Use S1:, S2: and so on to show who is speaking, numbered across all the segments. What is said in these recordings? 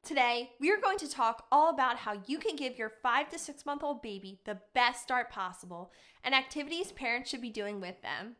S1: Today, we are going to talk all about how you can give your 5 to 6 month old baby the best start possible and activities parents should be doing with them.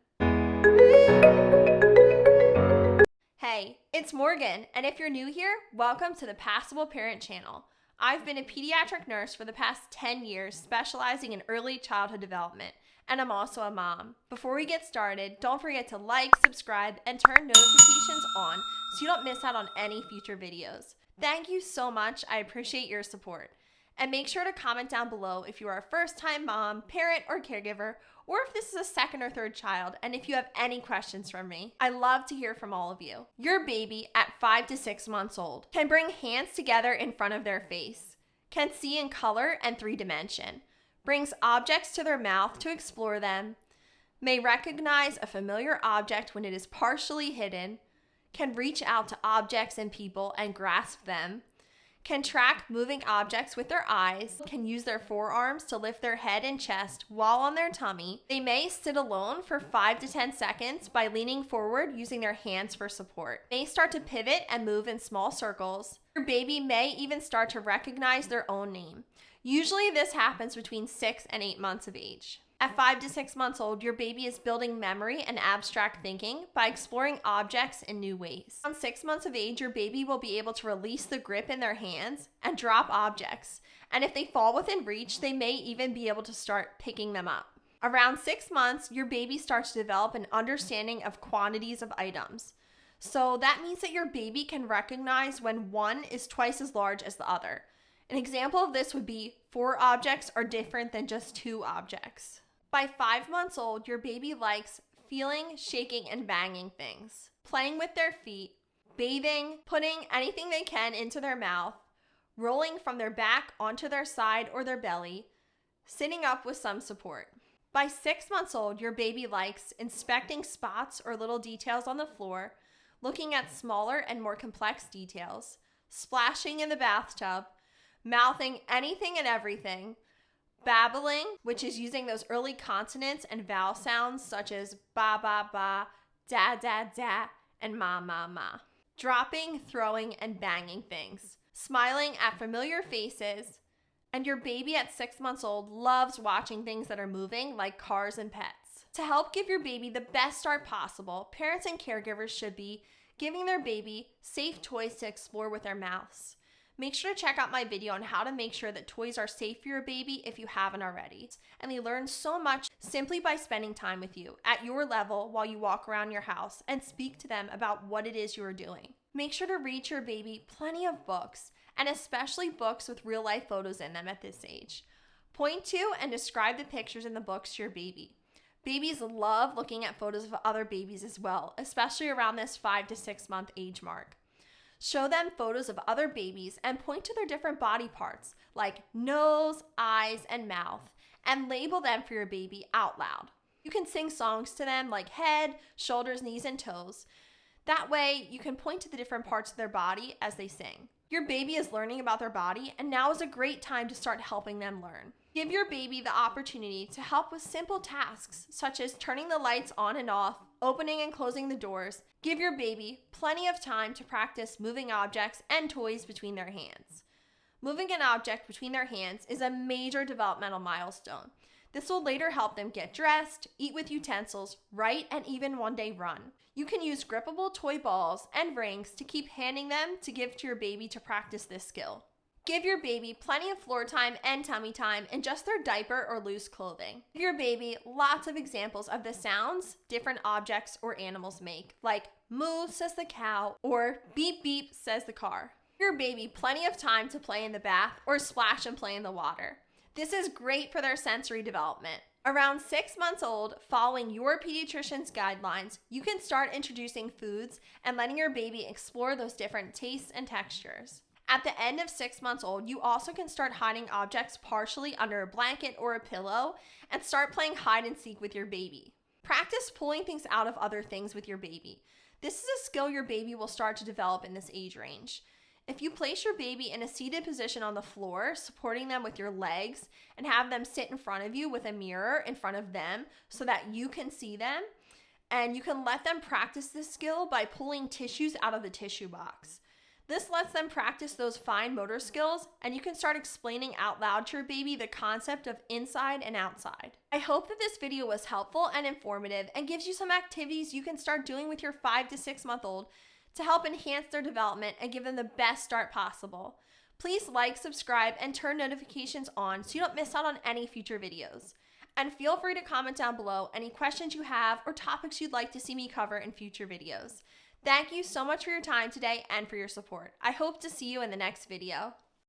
S1: Hey, it's Morgan, and if you're new here, welcome to the Passable Parent channel. I've been a pediatric nurse for the past 10 years, specializing in early childhood development, and I'm also a mom. Before we get started, don't forget to like, subscribe, and turn notifications on so you don't miss out on any future videos. Thank you so much. I appreciate your support. And make sure to comment down below if you are a first-time mom, parent, or caregiver, or if this is a second or third child, and if you have any questions for me. I love to hear from all of you. Your baby at 5 to 6 months old can bring hands together in front of their face, can see in color and 3-dimension, brings objects to their mouth to explore them, may recognize a familiar object when it is partially hidden, can reach out to objects and people and grasp them, can track moving objects with their eyes, can use their forearms to lift their head and chest while on their tummy. They may sit alone for 5 to 10 seconds by leaning forward using their hands for support. May start to pivot and move in small circles. Your baby may even start to recognize their own name. Usually this happens between 6 and 8 months of age. At 5 to 6 months old, your baby is building memory and abstract thinking by exploring objects in new ways. Around 6 months of age, your baby will be able to release the grip in their hands and drop objects. And if they fall within reach, they may even be able to start picking them up. Around 6 months, your baby starts to develop an understanding of quantities of items. So that means that your baby can recognize when one is twice as large as the other. An example of this would be 4 objects are different than just 2 objects. By 5 months old, your baby likes feeling, shaking, and banging things, playing with their feet, bathing, putting anything they can into their mouth, rolling from their back onto their side or their belly, sitting up with some support. By 6 months old, your baby likes inspecting spots or little details on the floor, looking at smaller and more complex details, splashing in the bathtub, mouthing anything and everything, babbling, which is using those early consonants and vowel sounds such as ba ba ba, da da da, and ma ma ma. Dropping, throwing, and banging things. Smiling at familiar faces. And your baby at 6 months old loves watching things that are moving like cars and pets. To help give your baby the best start possible, parents and caregivers should be giving their baby safe toys to explore with their mouths. Make sure to check out my video on how to make sure that toys are safe for your baby if you haven't already. And they learn so much simply by spending time with you at your level while you walk around your house and speak to them about what it is you are doing. Make sure to read your baby plenty of books, and especially books with real-life photos in them at this age. Point to and describe the pictures in the books to your baby. Babies love looking at photos of other babies as well, especially around this 5 to 6 month age mark. Show them photos of other babies and point to their different body parts like nose, eyes, and mouth, and label them for your baby out loud. You can sing songs to them like head, shoulders, knees, and toes. That way, you can point to the different parts of their body as they sing. Your baby is learning about their body, and now is a great time to start helping them learn. Give your baby the opportunity to help with simple tasks such as turning the lights on and off, opening and closing the doors. Give your baby plenty of time to practice moving objects and toys between their hands. Moving an object between their hands is a major developmental milestone. This will later help them get dressed, eat with utensils, write, and even one day run. You can use grippable toy balls and rings to keep handing them to give to your baby to practice this skill. Give your baby plenty of floor time and tummy time in just their diaper or loose clothing. Give your baby lots of examples of the sounds different objects or animals make, like moo says the cow or beep beep says the car. Give your baby plenty of time to play in the bath or splash and play in the water. This is great for their sensory development. Around 6 months old, following your pediatrician's guidelines, you can start introducing foods and letting your baby explore those different tastes and textures. At the end of 6 months old, you also can start hiding objects partially under a blanket or a pillow and start playing hide and seek with your baby. Practice pulling things out of other things with your baby. This is a skill your baby will start to develop in this age range. If you place your baby in a seated position on the floor, supporting them with your legs, and have them sit in front of you with a mirror in front of them so that you can see them, and you can let them practice this skill by pulling tissues out of the tissue box. This lets them practice those fine motor skills, and you can start explaining out loud to your baby the concept of inside and outside. I hope that this video was helpful and informative and gives you some activities you can start doing with your 5 to 6 month old to help enhance their development and give them the best start possible. Please like, subscribe, and turn notifications on so you don't miss out on any future videos. And feel free to comment down below any questions you have or topics you'd like to see me cover in future videos. Thank you so much for your time today and for your support. I hope to see you in the next video.